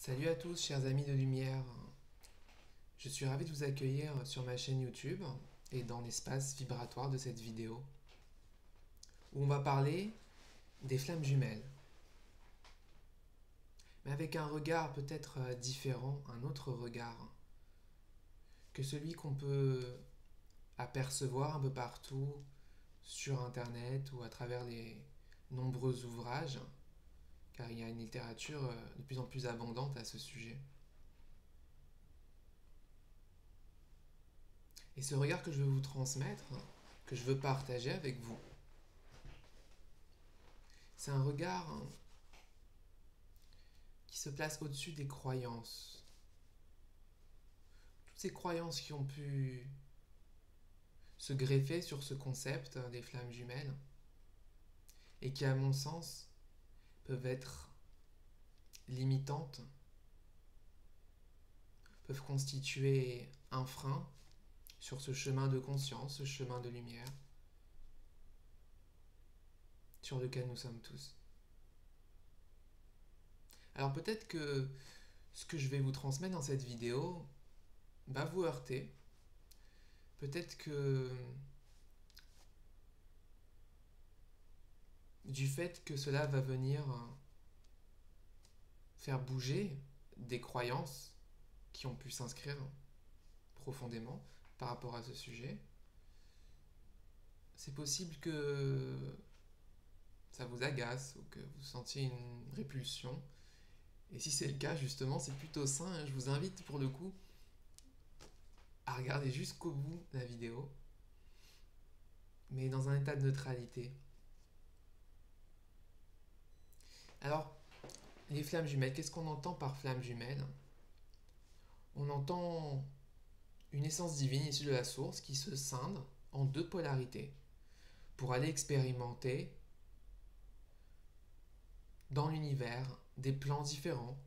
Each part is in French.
Salut à tous, chers amis de lumière. Je suis ravi de vous accueillir sur ma chaîne YouTube et dans l'espace vibratoire de cette vidéo, où on va parler des flammes jumelles, mais avec un regard peut-être différent, un autre regard que celui qu'on peut apercevoir un peu partout sur Internet ou à travers les nombreux ouvrages, car il y a une littérature de plus en plus abondante à ce sujet. Et ce regard que je veux vous transmettre, que je veux partager avec vous, c'est un regard qui se place au-dessus des croyances. Toutes ces croyances qui ont pu se greffer sur ce concept des flammes jumelles et qui, à mon sens, peuvent être limitantes, peuvent constituer un frein sur ce chemin de conscience, ce chemin de lumière sur lequel nous sommes tous. Alors peut-être que ce que je vais vous transmettre dans cette vidéo va vous heurter. Peut-être que du fait que cela va venir faire bouger des croyances qui ont pu s'inscrire profondément par rapport à ce sujet, c'est possible que ça vous agace ou que vous sentiez une répulsion. Et si c'est le cas, justement, c'est plutôt sain. Je vous invite pour le coup à regarder jusqu'au bout la vidéo, mais dans un état de neutralité. Alors, les flammes jumelles, qu'est-ce qu'on entend par flammes jumelles? On entend une essence divine issue de la source qui se scinde en deux polarités pour aller expérimenter dans l'univers des plans différents,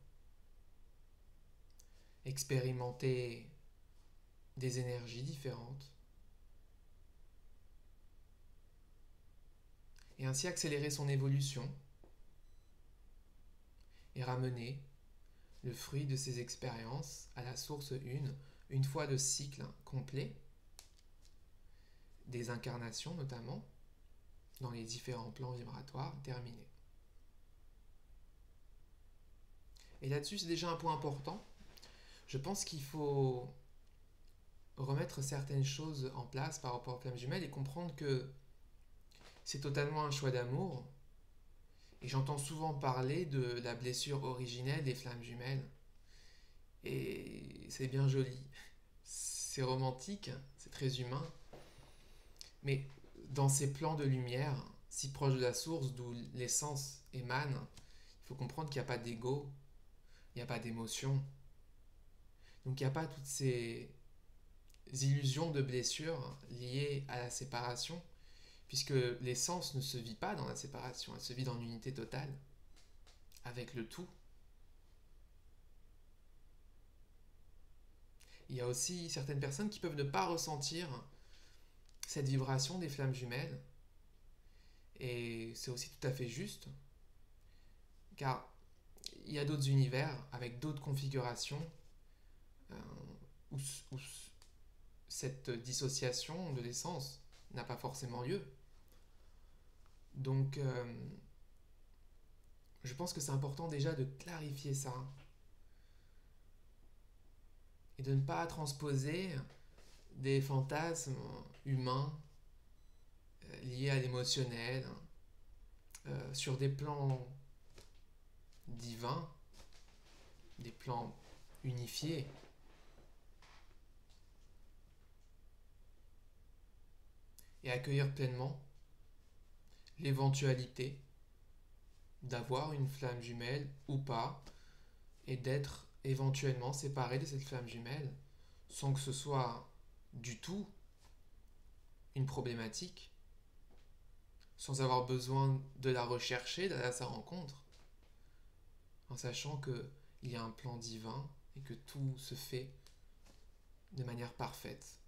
expérimenter des énergies différentes et ainsi accélérer son évolution et ramener le fruit de ces expériences à la source une fois le cycle complet des incarnations notamment dans les différents plans vibratoires terminés. Et là-dessus, c'est déjà un point important. Je pense qu'il faut remettre certaines choses en place par rapport aux flammes jumelles et comprendre que c'est totalement un choix d'amour. Et j'entends souvent parler de la blessure originelle des flammes jumelles. Et c'est bien joli. C'est romantique, c'est très humain. Mais dans ces plans de lumière, si proches de la source d'où l'essence émane, il faut comprendre qu'il n'y a pas d'ego, il n'y a pas d'émotion. Donc il n'y a pas toutes ces illusions de blessures liées à la séparation, puisque l'essence ne se vit pas dans la séparation, elle se vit dans l'unité totale, avec le tout. Il y a aussi certaines personnes qui peuvent ne pas ressentir cette vibration des flammes jumelles, et c'est aussi tout à fait juste, car il y a d'autres univers avec d'autres configurations euh, où, où cette dissociation de l'essence n'a pas forcément lieu. Donc, je pense que c'est important déjà de clarifier ça et de ne pas transposer des fantasmes humains liés à l'émotionnel sur des plans divins, des plans unifiés. Et accueillir pleinement l'éventualité d'avoir une flamme jumelle ou pas, et d'être éventuellement séparé de cette flamme jumelle sans que ce soit du tout une problématique, sans avoir besoin de la rechercher, d'aller à sa rencontre, en sachant qu'il y a un plan divin et que tout se fait de manière parfaite.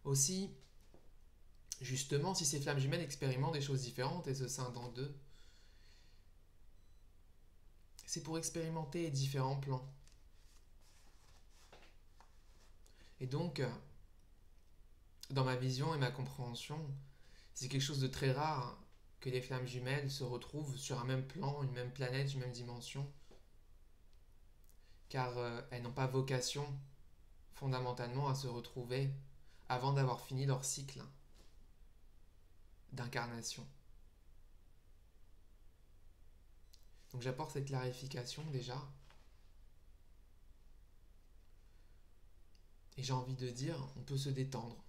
Aussi, justement, si ces flammes jumelles expérimentent des choses différentes et se scindent en deux, c'est pour expérimenter différents plans. Et donc, dans ma vision et ma compréhension, c'est quelque chose de très rare que les flammes jumelles se retrouvent sur un même plan, une même planète, une même dimension, car elles n'ont pas vocation fondamentalement à se retrouver avant d'avoir fini leur cycle d'incarnation. Donc j'apporte cette clarification déjà. Et j'ai envie de dire, on peut se détendre.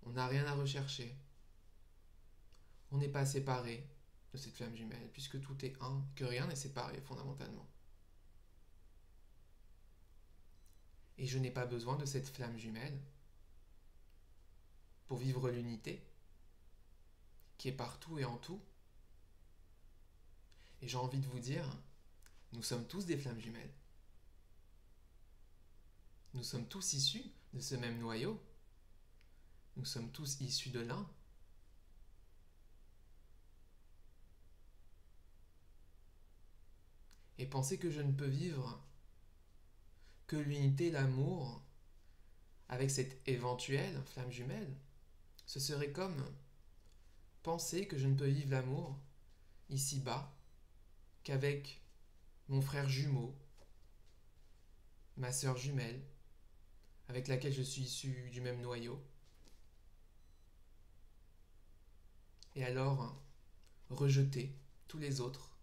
On n'a rien à rechercher. On n'est pas séparé de cette flamme jumelle, puisque tout est un, que rien n'est séparé fondamentalement. Et je n'ai pas besoin de cette flamme jumelle pour vivre l'unité qui est partout et en tout. Et j'ai envie de vous dire, nous sommes tous des flammes jumelles. Nous sommes tous issus de ce même noyau. Nous sommes tous issus de l'un. Et penser que je ne peux vivre que l'unité, l'amour, avec cette éventuelle flamme jumelle, ce serait comme penser que je ne peux vivre l'amour ici-bas qu'avec mon frère jumeau, ma sœur jumelle, avec laquelle je suis issu du même noyau. Et alors, rejeter tous les autres.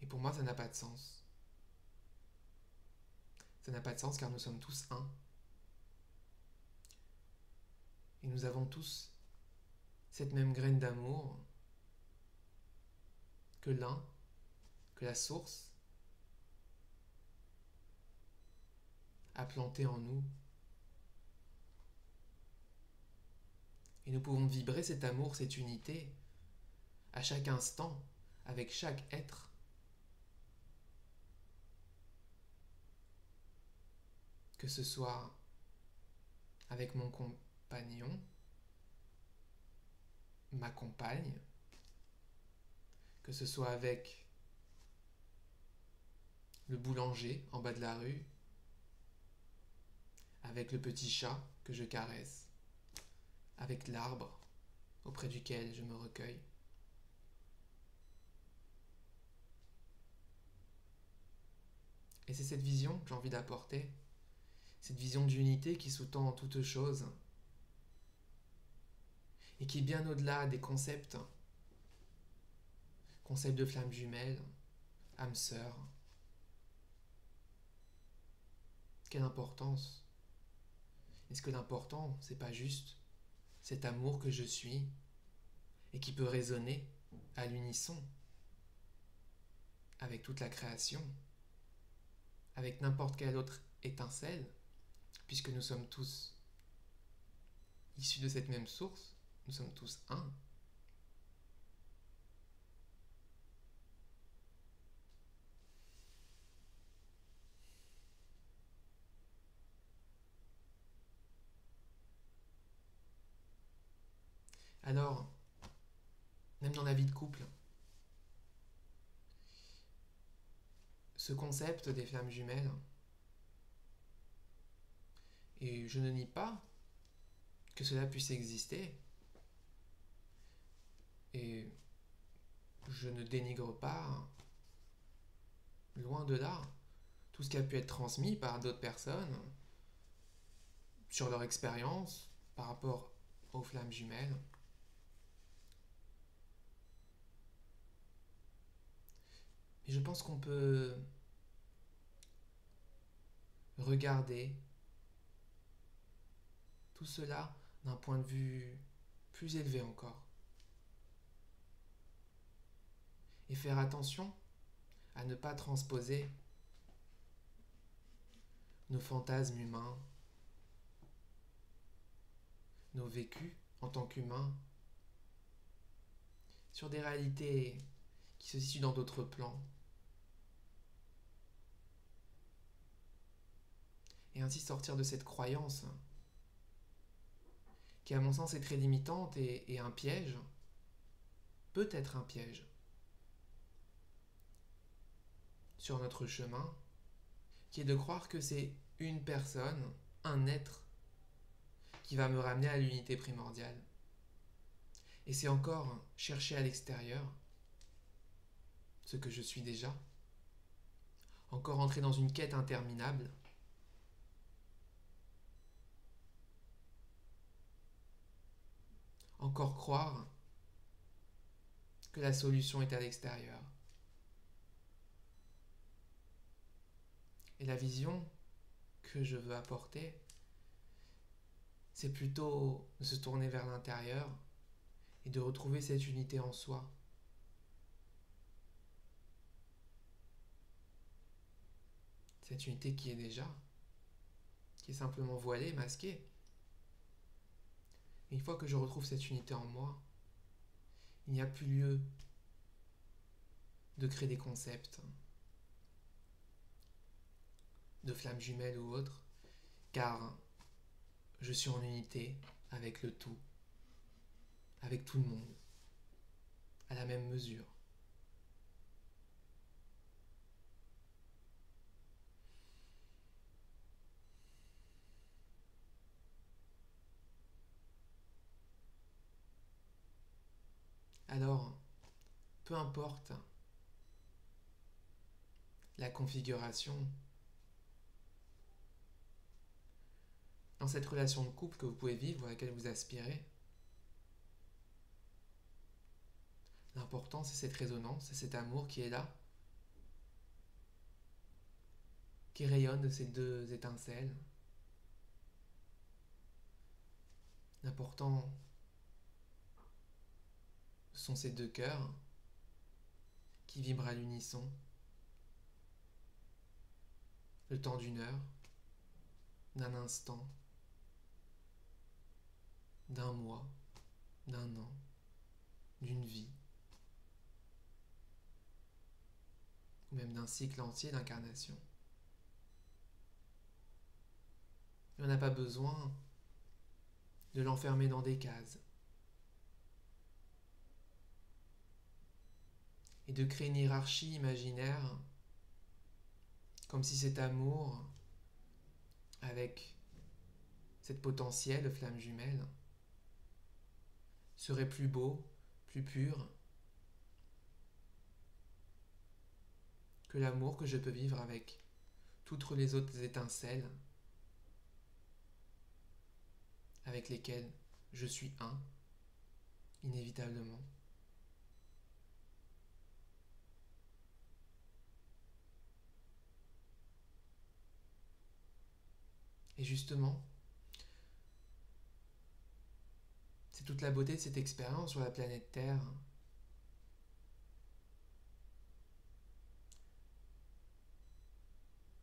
Et pour moi, ça n'a pas de sens. Ça n'a pas de sens car nous sommes tous un. Et nous avons tous cette même graine d'amour que l'un, que la source, a planté en nous. Et nous pouvons vibrer cet amour, cette unité, à chaque instant, avec chaque être. Que ce soit avec mon compagnon, ma compagne, que ce soit avec le boulanger en bas de la rue, avec le petit chat que je caresse, avec l'arbre auprès duquel je me recueille. Et c'est cette vision que j'ai envie d'apporter, cette vision d'unité qui sous-tend toute chose et qui est bien au-delà des concepts de flammes jumelles, âme sœur. Quelle importance! Est-ce que l'important, c'est pas juste cet amour que je suis et qui peut résonner à l'unisson avec toute la création, avec n'importe quelle autre étincelle, puisque nous sommes tous issus de cette même source, nous sommes tous un. Alors, même dans la vie de couple, ce concept des flammes jumelles, et je ne nie pas que cela puisse exister, et je ne dénigre pas, loin de là, tout ce qui a pu être transmis par d'autres personnes sur leur expérience par rapport aux flammes jumelles. Mais je pense qu'on peut regarder tout cela d'un point de vue plus élevé encore. Et faire attention à ne pas transposer nos fantasmes humains, nos vécus en tant qu'humains, sur des réalités qui se situent dans d'autres plans. ainsi sortir de cette croyance qui, à mon sens, est très limitante et un piège, peut être un piège sur notre chemin, qui est de croire que c'est une personne, un être, qui va me ramener à l'unité primordiale. Et c'est encore chercher à l'extérieur ce que je suis déjà, encore entrer dans une quête interminable, encore croire que la solution est à l'extérieur. Et la vision que je veux apporter, c'est plutôt de se tourner vers l'intérieur et de retrouver cette unité en soi. Cette unité qui est déjà, qui est simplement voilée, masquée. Et une fois que je retrouve cette unité en moi, il n'y a plus lieu de créer des concepts de flammes jumelles ou autres, car je suis en unité avec le tout, avec tout le monde, à la même mesure. Alors, peu importe la configuration, dans cette relation de couple que vous pouvez vivre, à laquelle vous aspirez, l'important c'est cette résonance, c'est cet amour qui est là, qui rayonne de ces deux étincelles. L'important, ce sont ces deux cœurs qui vibrent à l'unisson, le temps d'une heure, d'un instant, d'un mois, d'un an, d'une vie, ou même d'un cycle entier d'incarnation. Et on n'a pas besoin de l'enfermer dans des cases et de créer une hiérarchie imaginaire comme si cet amour avec cette potentielle flamme jumelle serait plus beau, plus pur que l'amour que je peux vivre avec toutes les autres étincelles avec lesquelles je suis un, inévitablement. Et justement, c'est toute la beauté de cette expérience sur la planète Terre.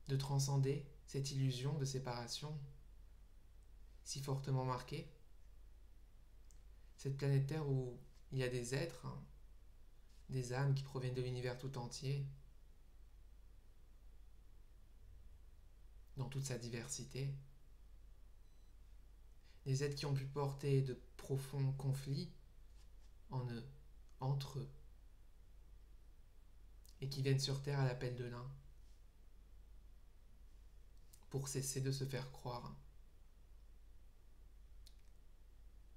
De transcender cette illusion de séparation si fortement marquée. Cette planète Terre où il y a des êtres, des âmes qui proviennent de l'univers tout entier, dans toute sa diversité. Des êtres qui ont pu porter de profonds conflits en eux, entre eux, et qui viennent sur Terre à l'appel de l'un, pour cesser de se faire croire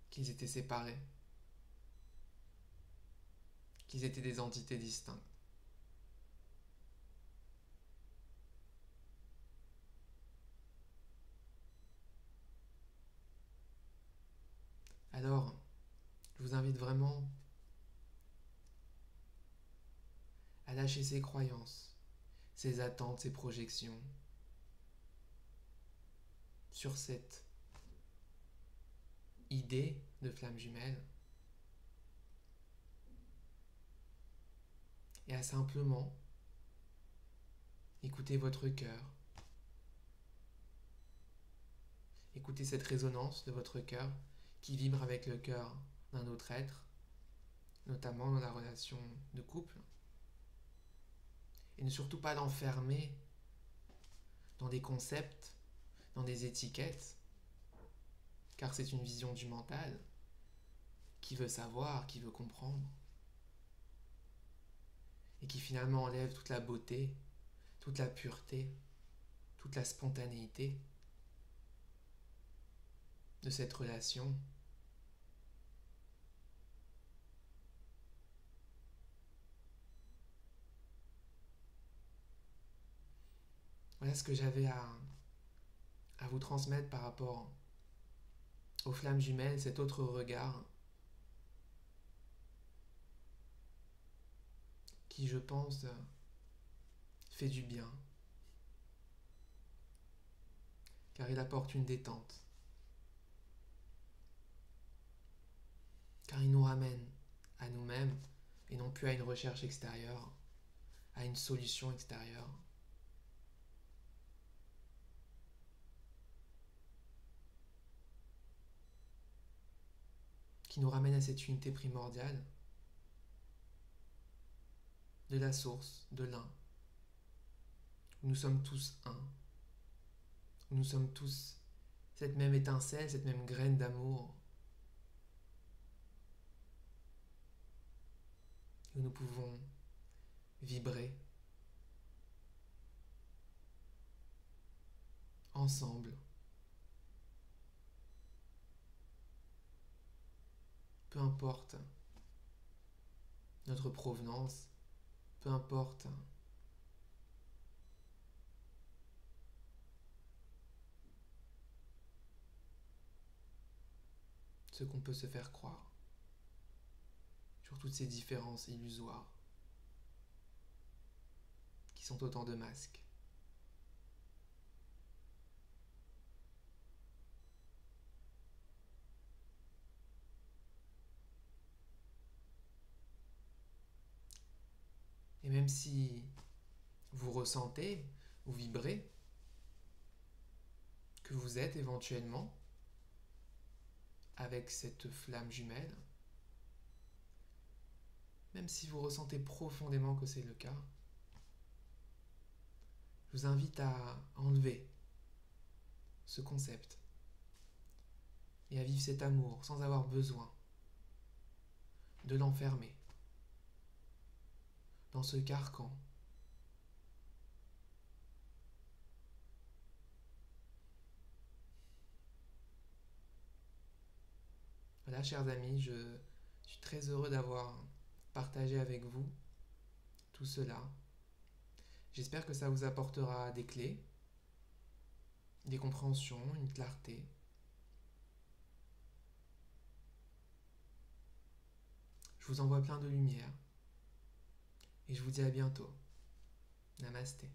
qu'ils étaient séparés, qu'ils étaient des entités distinctes. Alors, je vous invite vraiment à lâcher ces croyances, ces attentes, ces projections sur cette idée de flamme jumelle et à simplement écouter votre cœur, écouter cette résonance de votre cœur qui vibre avec le cœur d'un autre être, notamment dans la relation de couple, et ne surtout pas l'enfermer dans des concepts, dans des étiquettes, car c'est une vision du mental qui veut savoir, qui veut comprendre, et qui finalement enlève toute la beauté, toute la pureté, toute la spontanéité de cette relation. Voilà ce que j'avais à vous transmettre par rapport aux flammes jumelles, cet autre regard qui, je pense, fait du bien, car il apporte une détente, car il nous ramène à nous-mêmes et non plus à une recherche extérieure, à une solution extérieure. Qui nous ramène à cette unité primordiale de la source, de l'un, où nous sommes tous un, où nous sommes tous cette même étincelle, cette même graine d'amour, où nous pouvons vibrer ensemble, peu importe notre provenance, peu importe ce qu'on peut se faire croire sur toutes ces différences illusoires qui sont autant de masques. Et même si vous ressentez ou vibrez que vous êtes éventuellement avec cette flamme jumelle, même si vous ressentez profondément que c'est le cas, je vous invite à enlever ce concept et à vivre cet amour sans avoir besoin de l'enfermer dans ce carcan. Voilà, chers amis, je suis très heureux d'avoir partagé avec vous tout cela. J'espère que ça vous apportera des clés, des compréhensions, une clarté. Je vous envoie plein de lumière et je vous dis à bientôt. Namasté.